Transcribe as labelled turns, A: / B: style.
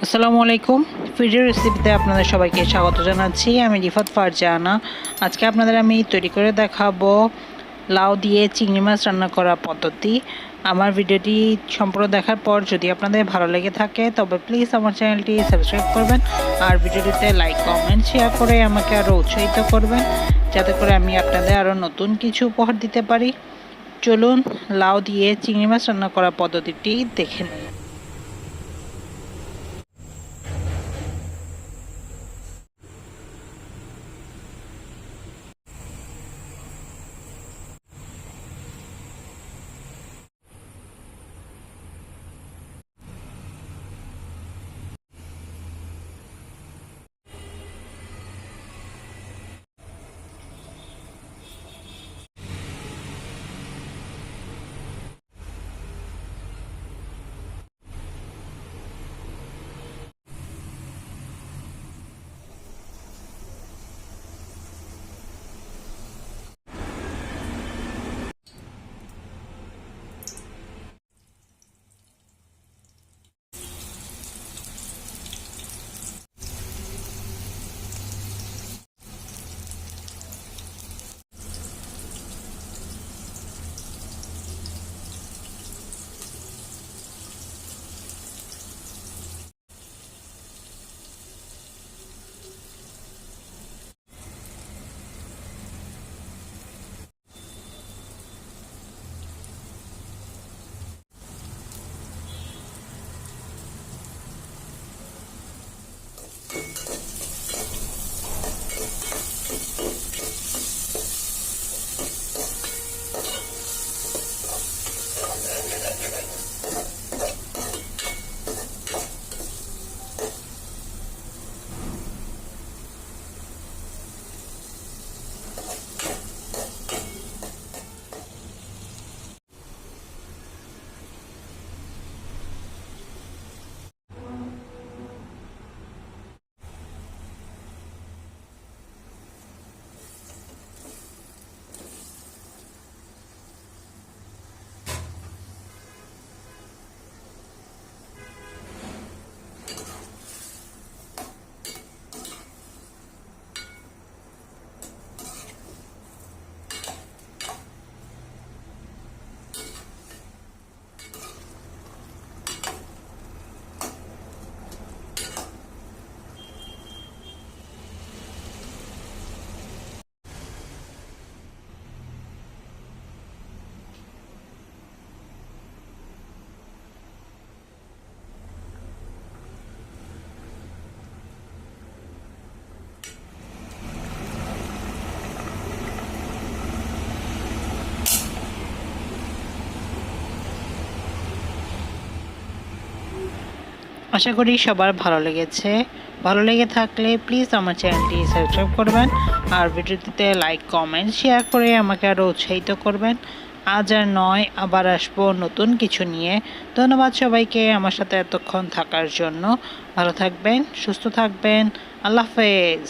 A: আসসালামু আলাইকুম। ভিডিও রেসিপিতে আপনাদের সবাইকে স্বাগত জানাচ্ছি। আমি রিফাত ফারজানা। আজকে আপনাদের আমি তৈরি করে দেখাবো লাউ দিয়ে চিংড়ি মাছ রান্না করা পদ্ধতি। আমার ভিডিওটি সম্পূর্ণ দেখার পর যদি আপনাদের ভালো লেগে থাকে তবে প্লিজ আমার চ্যানেলটি সাবস্ক্রাইব করবেন আর ভিডিওটিতে লাইক কমেন্ট শেয়ার করে আমাকে আরও উৎসাহিত করবেন, যাতে করে আমি আপনাদের আরও নতুন কিছু উপহার দিতে পারি। চলুন লাউ দিয়ে চিংড়ি মাছ রান্না করা পদ্ধতিটি দেখে নিন। আশা করি সবার ভালো লেগেছে। ভালো লেগে থাকলে প্লিজ আমার চ্যানেলটি সাবস্ক্রাইব করবেন আর ভিডিওটিতে লাইক কমেন্ট শেয়ার করে আমাকে আরও উৎসাহিত করবেন। আজ আর নয়, আবার আসবো নতুন কিছু নিয়ে। ধন্যবাদ সবাইকে আমার সাথে এতক্ষণ থাকার জন্য। ভালো থাকবেন, সুস্থ থাকবেন। আল্লাহ হাফেজ।